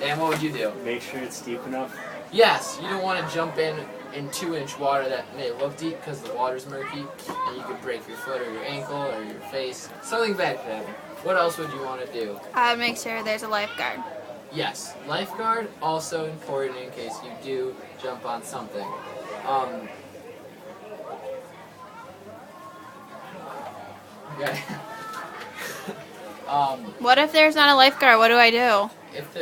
And what would you do? Make sure it's deep enough. Yes, you don't want to jump in 2-inch water that may look deep because the water's murky and you could break your foot or your ankle or your face. Something bad could happen. What else would you want to do? I would make sure there's a lifeguard. Yes, lifeguard also important in case you do jump on something. Okay. What if there's not a lifeguard? What do I do? If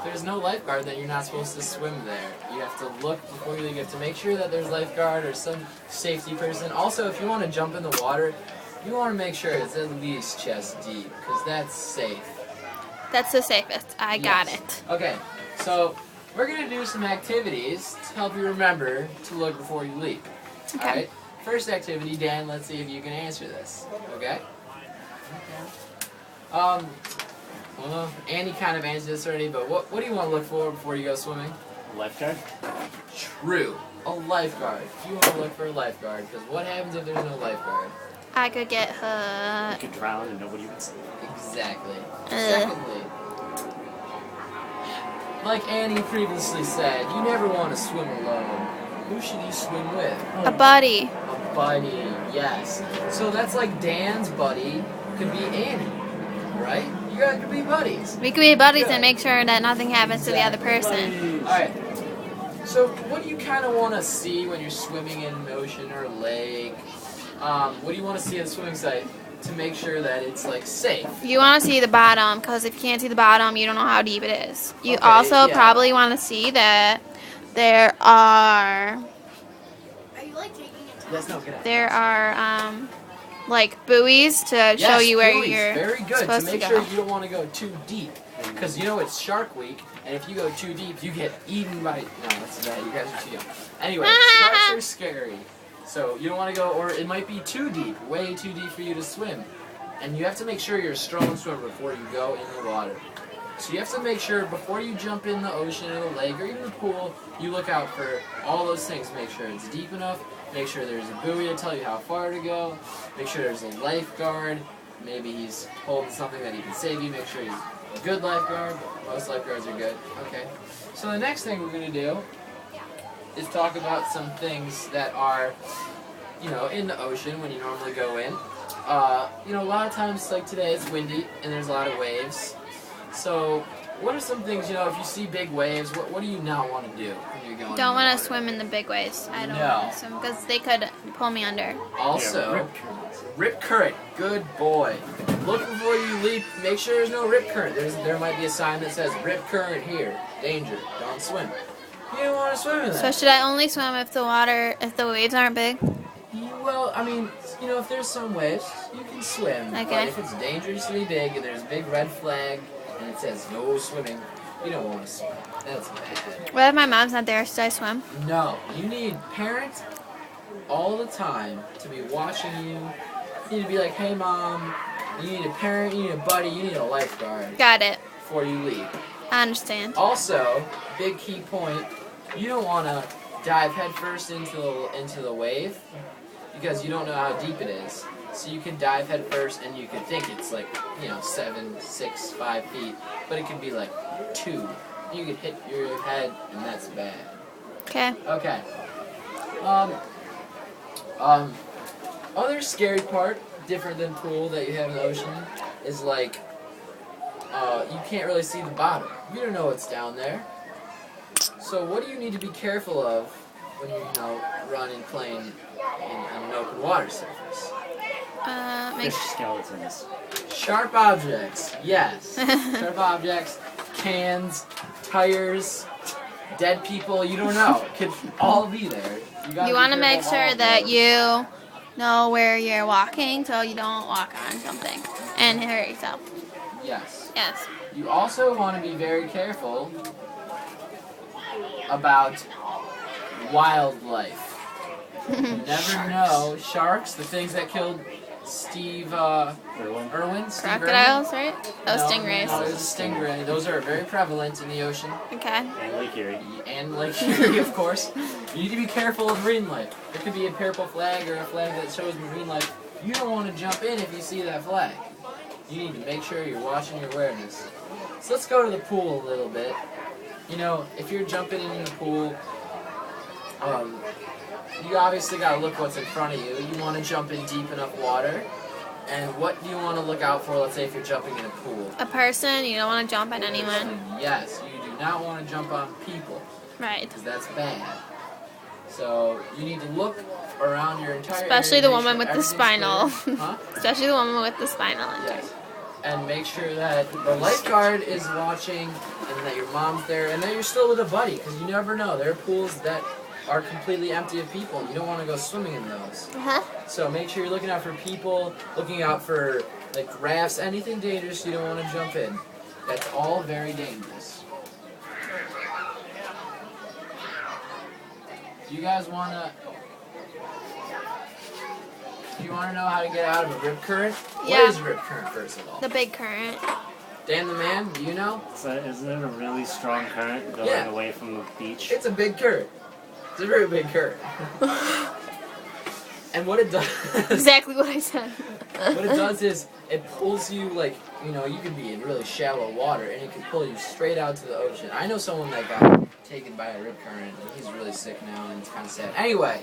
there's no lifeguard, then you're not supposed to swim there. You have to look before you leave. You have to make sure that there's lifeguard or some safety person. Also, if you want to jump in the water, you want to make sure it's at least chest deep, because that's safe. That's the safest. I got it. Okay, so we're going to do some activities to help you remember to look before you leap. Okay. Alright, first activity, Dan, let's see if you can answer this. Okay? Well, Andy kind of answered this already, but what do you want to look for before you go swimming? Lifeguard? True. A lifeguard. You want to look for a lifeguard, because what happens if there's no lifeguard? I could get You hurt. could drown and nobody would see. Exactly. Secondly, like Annie previously said, you never want to swim alone. Who should you swim with? A buddy. A buddy, yes. So that's like Dan's buddy could be Annie, right? You guys could be buddies. We could be buddies Good. and make sure that nothing happens to the other person. Alright. So what do you kind of want to see when you're swimming in an ocean or a lake? What do you want to see at a swimming site to make sure that it's like safe? You want to see the bottom, because if you can't see the bottom, you don't know how deep it is. You Okay, also yeah. probably want to see that there are Get out. like buoys to show you where buoys. you're Very good. supposed To make to sure go. you don't want to go too deep, because you know it's Shark Week, and if you go too deep, you get eaten by. No, that's bad. You guys are too young. Anyway, sharks are scary, so you don't want to go, or it might be too deep, way too deep for you to swim, and you have to make sure you're a strong swimmer before you go in the water. So you have to make sure before you jump in the ocean or the lake or even the pool, you look out for all those things. Make sure it's deep enough. Make sure there's a buoy to tell you how far to go. Make sure there's a lifeguard. Maybe he's holding something that he can save you. Make sure he's a good lifeguard. Most lifeguards are good. Okay. So the next thing we're going to do is talk about some things that are, in the ocean when you normally go in. A lot of times, like today, it's windy and there's a lot of waves. So what are some things, if you see big waves, what do you not want to do when you're going Don't in want the to swim in the big waves. I don't No. want to swim because they could pull me under. Also, Yeah, rip currents. rip current. Good boy. Look before you leap. Make sure there's no rip current. There might be a sign that says rip current here. Danger. Don't swim. You don't want to swim in that. So should I only swim if the waves aren't big? Well, if there's some waves, you can swim. Okay. But if it's dangerously big and there's a big red flag and it says no swimming, you don't want to swim. That's bad. What if my mom's not there? Should I swim? No, you need parents all the time to be watching you. You need to be like, hey mom, you need a parent, you need a buddy, you need a lifeguard Got it. before you leave. I understand. Also, big key point, you don't want to dive headfirst into the wave because you don't know how deep it is. So you can dive headfirst and you could think it's like, 7, 6, 5 feet, but it could be like 2. You could hit your head and that's bad. Okay. Okay. Other scary part, different than pool that you have in the ocean, is like, you can't really see the bottom. You don't know what's down there. So what do you need to be careful of when you're, running, playing on an open water surface? Make Fish skeletons. Sharp objects, yes. Sharp objects, cans, tires, dead people, you don't know. It could all be there. You want to make sure that you know where you're walking so you don't walk on something and hurt yourself. Yes. Yes. You also want to be very careful about wildlife. You never know. Sharks, the things that killed Steve Irwin. Steve Crocodiles, right? Oh, No, stingrays. No, there's a stingray. Those are very prevalent in the ocean. Okay. And Lake Erie. And Lake Erie, of course. You need to be careful of marine life. There could be a purple flag or a flag that shows marine life. You don't want to jump in if you see that flag. You need to make sure you're watching your awareness. So let's go to the pool a little bit. You know, if you're jumping in the pool, you obviously gotta look what's in front of you. You want to jump in deep enough water. And what do you want to look out for, let's say, if you're jumping in a pool? A person. You don't want to jump on anyone. Yes, you do not want to jump on people, Right. because that's bad. So you need to look around your entire Especially area, the make woman sure with the everything's spinal. clear. Huh? Especially the woman with the spinal injury. Yes. And make sure that the lifeguard is watching and that your mom's there and that you're still with a buddy, because you never know. There are pools that are completely empty of people. You don't want to go swimming in those. Uh-huh. So make sure you're looking out for people, looking out for like rafts, anything dangerous you don't want to jump in. That's all very dangerous. Do you guys want to... Do you want to know how to get out of a rip current? Yeah. What is a rip current, first of all? The big current. Dan the man, do you know? So isn't it a really strong current going Yeah. away from the beach? It's a big current. It's a very big current. And what it does... Exactly what I said. What it does is it pulls you, like, you know, you could be in really shallow water and it can pull you straight out to the ocean. I know someone that got taken by a rip current and he's really sick now and it's kind of sad. Anyway.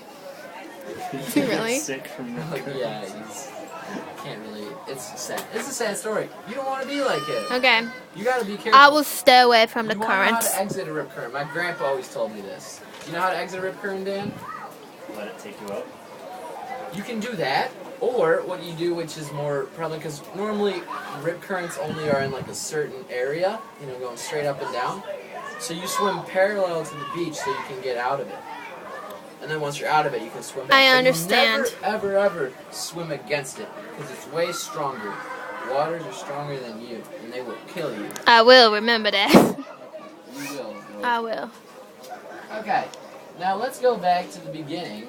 Really? Sick from the Like, yeah, he's can't really. It's sad. It's a sad story. You don't want to be like it. Okay. You gotta be careful. I will stay away from the You wanna know how currents. to exit a rip current. My grandpa always told me this. Do you know how to exit a rip current, Dan? Let it take you out. You can do that, or what you do, which is more prevalent, because normally rip currents only are in like a certain area, you know, going straight up and down. So you swim parallel to the beach so you can get out of it. And then once you're out of it, you can swim back. I But understand. You never, ever swim against it, because it's way stronger. Waters are stronger than you, and they will kill you. I will remember that. You will. I will. Okay, now let's go back to the beginning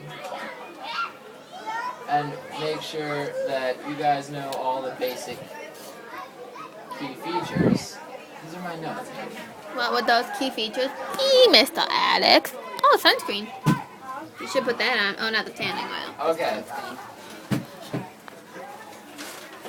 and make sure that you guys know all the basic key features. These are my notes. What were those key features? Mr. Alex. Oh, sunscreen. You should put that on. Oh, not the tanning oil. Okay.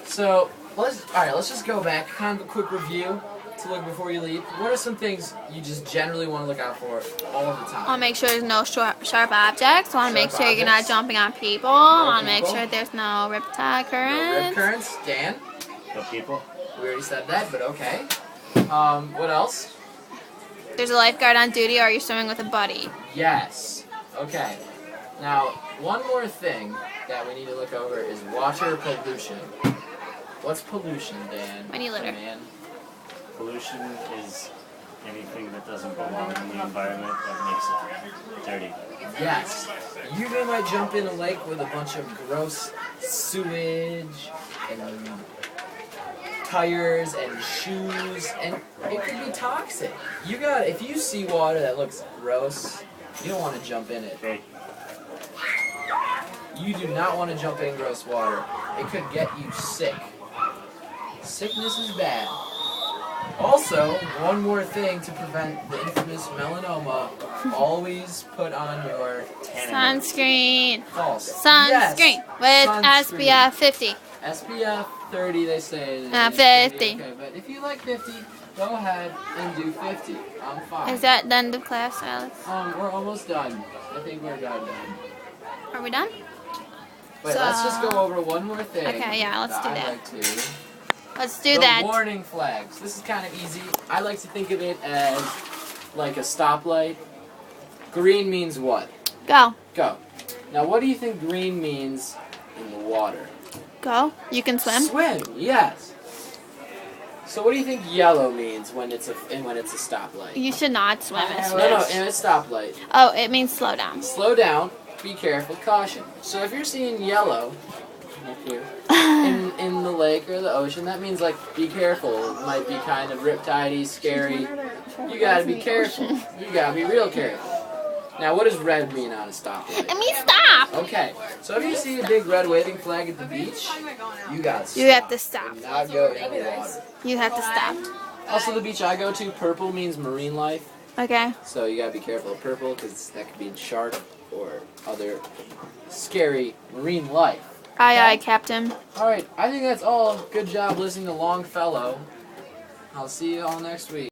So let's just go back. Kind of a quick review to look before you leave. What are some things you just generally want to look out for all of the I time? want to make sure there's no sharp objects. I want to make Sharp sure you're not objects. jumping on people. I want to make people. sure there's no riptide No currents. rip currents. Dan, The people? we already said that, but okay. What else? There's a lifeguard on duty, or you're swimming with a buddy. Yes. Okay. Now, one more thing that we need to look over is water pollution. What's pollution, Dan? When you litter. Man. Pollution is anything that doesn't belong in the environment that makes it dirty. Yes. You might jump in a lake with a bunch of gross sewage and tires and shoes, and it could be toxic. If you see water that looks gross, you don't want to jump in it. Okay. You do not want to jump in gross water. It could get you sick. Sickness is bad. Also, one more thing to prevent the infamous melanoma, always put on your Sunscreen. false. Sunscreen Yes, with sunscreen. SPF 50. SPF 30, they say. is 50. Okay, but if you like 50, go ahead and do 50. I'm fine. Is that the end of class, Alex? We're almost done. I think we're done. Are we done? But So- let's just go over one more thing. Okay, yeah, let's do I that. like to. Let's do The that. warning flags. This is kind of easy. I like to think of it as like a stoplight. Green means what? Go. Go. Now, what do you think green means in the water? Go. You can swim. Swim. Yes. So, what do you think yellow means when it's a stoplight? You should not swim and No, swim. in a stoplight. Oh, it means slow down. Slow down. Be careful. Caution. So, if you're seeing yellow, like here, in the lake or the ocean, that means like be careful. It might be kind of riptidey, scary. You gotta be careful. You gotta be real careful. Now, what does red mean on a stoplight? It means stop. Okay, so if you see a big red waving flag at the beach, you gotta stop. You have to stop. Do not go in the water. You have to stop. Also, the beach I go to, purple means marine life, Okay. so you gotta be careful of purple because that could be shark or other scary marine life. Aye, aye, Captain. All right, I think that's all. Good job listening to Longfellow. I'll see you all next week.